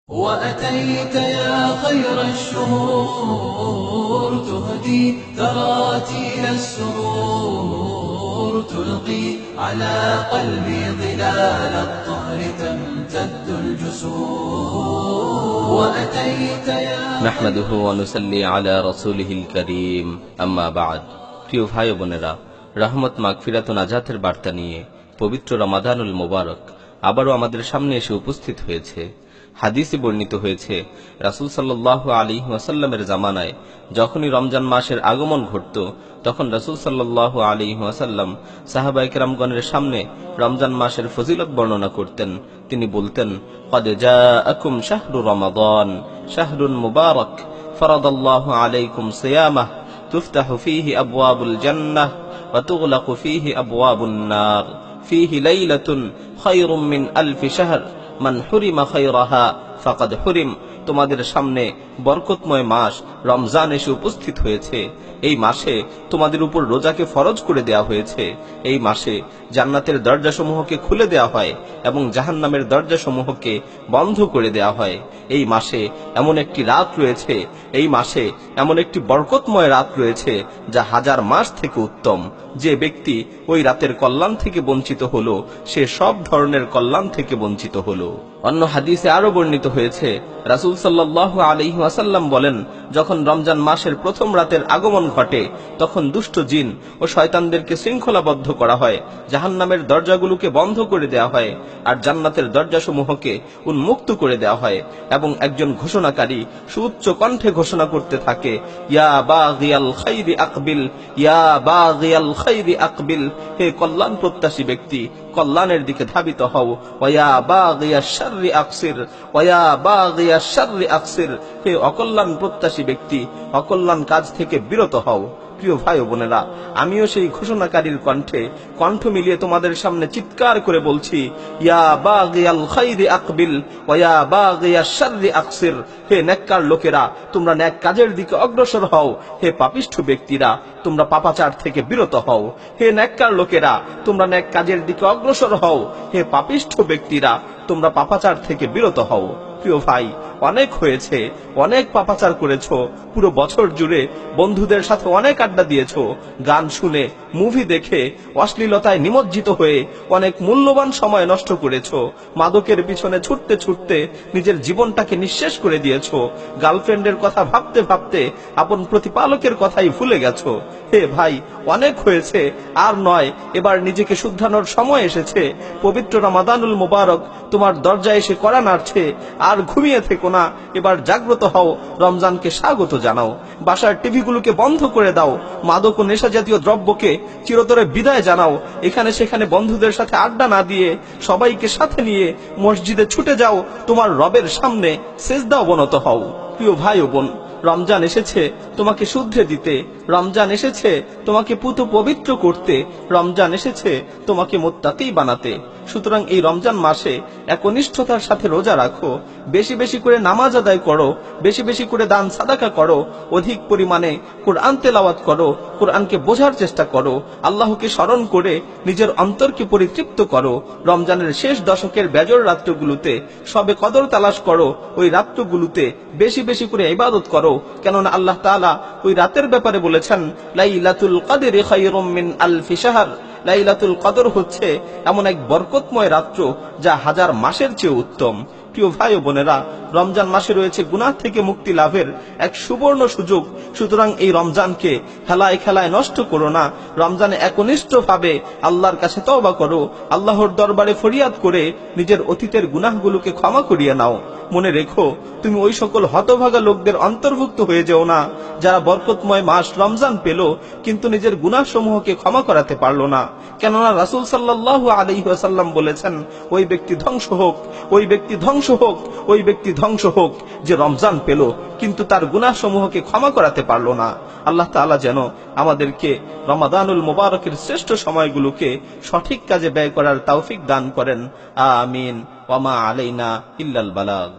وأتيت يا خير الشهور تهدي تراتيل السرور تلقي على قلبي ظلال الطهر تمتد الجسور وأتيت يا نحمده ونصلي على رسوله الكريم أما بعد প্রিয় ভাই বোনেরা, রহমত মাগফিরাত ও নাজাতের বার্তা নিয়ে পবিত্র রমাদানুল মোবারক আবারও আমাদের সামনে এসে উপস্থিত হয়েছে। হাদিসে বর্ণিত হয়েছে, রাসূল সাল্লাল্লাহু আলাইহি ওয়াসাল্লামের জামানায় যখনই রমজান মাসের আগমন ঘটত, তখন রাসূল সাল্লাল্লাহু আলাইহি ওয়াসাল্লাম সাহাবায়ে কেরামগণের সামনে রমজান মাসের ফজিলত বর্ণনা করতেন। তিনি বলতেন, قد جاءكم شهر رمضان شهر مبارك فرض الله عليكم صيامه تفتح فيه أبواب الجنة وتغلق فيه أبواب النار فيه ليلة خير من ألف شهر من حرم خيرها فقد حرم। তোমাদের সামনে বরকতময় মাস রমজান এসে উপস্থিত হয়েছে। এই মাসে তোমাদের উপর রোজাকে ফরজ করে দেয়া হয়েছে। এই মাসে জান্নাতের দরজাসমূহকে খুলে দেয়া হয় এবং জাহান্নামের দরজাসমূহকে বন্ধ করে দেয়া হয়। এই মাসে এমন একটি রাত রয়েছে, এই মাসে এমন একটি বরকতময় রাত রয়েছে যা হাজার মাস থেকে উত্তম। যে ব্যক্তি ওই রাতের কল্যাণ থেকে বঞ্চিত হলো, সে সব ধরনের কল্যাণ থেকে বঞ্চিত হলো। অন্য হাদিসে আরো বর্ণিত হয়েছে, রাসূল সাল্লাল্লাহু আলাইহি ওয়াসাল্লাম বলেন, যখন রমজান মাসের প্রথম রাতের আগমন ঘটে, তখন দুষ্ট জিন ও শয়তানদেরকে শৃঙ্খলাবদ্ধ করা হয়, জাহান্নামের দরজাগুলোকে বন্ধ করে দেয়া হয় আর জান্নাতের দরজাসমূহকে উন্মুক্ত করে দেয়া হয় এবং একজন ঘোষণাকারী সুউচ্চ কণ্ঠে ঘোষণা করতে থাকে, ইয়া বাগিয়াল খাইরি আকবিল, ইয়া বাগিয়াল খাইরি আকবিল, হে কল্যাণ প্রত্যাশী ব্যক্তি, কল্যাণের দিকে ধাবিত হও, ওয়া বাগিয়াশ শাররি আকসির, ওয়া বাগিয়াশ শাররি আকসির, হে অকল্যাণ প্রত্যাশী ব্যক্তি, অকল্যাণ কাজ থেকে বিরত হও। প্রিয় ভাই ও বোনেরা, আমিও সেই ঘোষণাকারীর কণ্ঠে কণ্ঠ মিলিয়ে তোমাদের সামনে চিৎকার করে বলছি, ইয়া বাগিয়াল খাইরি আকবিল ওয়া বাগিয়াশ শাররি আকসির, হে নেককার লোকেরা, তোমরা নেক কাজের দিকে অগ্রসর হও, হে পাপিষ্ঠ ব্যক্তিরা, তোমরা পাপাচার থেকে বিরত হও। হে নেককার লোকেরা, তোমরা নেক কাজের দিকে অগ্রসর হও, হে পাপিষ্ঠ ব্যক্তিরা, তোমরা পাপাচার থেকে বিরত হও। প্রিয় ভাই, অনেক হয়েছে, অনেক পাপাচার করেছো, পুরো বছর জুড়ে বন্ধুদের সাথে অনেক আড্ডা দিয়েছো, গান শুনে, মুভি দেখে, অশ্লীলতায় নিমজ্জিত হয়ে অনেক মূল্যবান সময় নষ্ট করেছো, মাদকের পিছনে ছুটতে ছুটতে নিজের জীবনটাকে নিঃশেষ করে দিয়েছো, গার্লফ্রেন্ডের কথা ভাবতে ভাবতে আপন প্রতিপালকের কথাই ভুলে গেছো। হে ভাই, অনেক হয়েছে, আর নয়, এবার নিজেকে শুধরানোর সময় এসেছে। পবিত্র রমাদানুল মোবারক তোমার দরজায় এসে কড়া নাড়ছে, আর ঘুমিয়ে থেকো না, এবার জাগ্রত হও, রমজানকে স্বাগত জানাও। বাসার টিভিগুলোকে বন্ধ করে দাও, মাদক ও নেশা জাতীয় দ্রব্যকে চিরতরে বিদায় জানাও। এখানে সেখানে বন্ধুদের সাথে আড্ডা না দিয়ে সবাইকে সাথে নিয়ে মসজিদে ছুটে যাও, তোমার রবের সামনে সেজদা অবনত হও। প্রিয় ভাই ও বোন, রমজান এসেছে তোমাকে শুধরে দিতে, রমজান এসেছে তোমাকে পুত পবিত্র করতে, রমজান এসেছে তোমাকে মুত্তাকি বানাতে। সুতরাং এই রমজান মাসে একনিষ্ঠতার সাথে রোজা রাখো, বেশি বেশি করে নামাজ আদায় করো, বেশি বেশি করে দান সাদাকা করো, অধিক পরিমাণে কোরআন তেলাওয়াত করো, কোরআনকে বোঝার চেষ্টা করো, আল্লাহকে স্মরণ করে নিজের অন্তরকে পরিতৃপ্ত করো। রমজানের শেষ দশকের বেজর রাত্রগুলোতে সবে কদর তালাশ করো, ওই রাত্রগুলোতে বেশি বেশি করে ইবাদত করো, কেননা আল্লাহ তাআলা ওই রাতের ব্যাপারে বলেছেন, লাইলাতুল কদরি খায়রুম মিন আলফি শাহর। লাইলাতুল কদর হচ্ছে এমন এক বরকতময় রাত্র যা হাজার মাসের চেয়ে উত্তম। প্রিয় ভাই ও বোনেরা, রমজান মাসে রয়েছে গুনাহ থেকে মুক্তি লাভের এক সুবর্ণ সুযোগ। সুতরাং এই রমজানকে খেলায় খেলায় নষ্ট করো না। রমজানে একনিষ্ঠভাবে আল্লাহর কাছে তওবা করো, আল্লাহর দরবারে ফরিয়াদ করে নিজের অতীতের গুনাহগুলোকে ক্ষমা করিয়ে নাও। মনে রেখো, তুমি ওই সকল হতভাগা লোকদের অন্তর্ভুক্ত হয়ে যেও না যারা বরকতময় মাস রমজান পেল কিন্তু নিজের গুনাহ সমূহকে ক্ষমা করাতে পারলো না। কেননা রাসূল সাল্লাল্লাহু আলাইহি ওয়াসাল্লাম বলেছেন, ওই ব্যক্তি ধ্বংস হোক, ওই ব্যক্তি ধ্বংস হোক, ওই ব্যক্তি ধ্বংস হোক যে রমজান পেল কিন্তু তার গুনাহ সমূহকে ক্ষমা করাতে পারলো না। আল্লাহ তাআলা যেন আমাদেরকে রমাদানুল মুবারকের শ্রেষ্ঠ সময়গুলোকে সঠিক কাজে ব্যয় করার তৌফিক দান করেন। আমিন। ওয়া মা আলাইনা ইল্লাল বালাগ।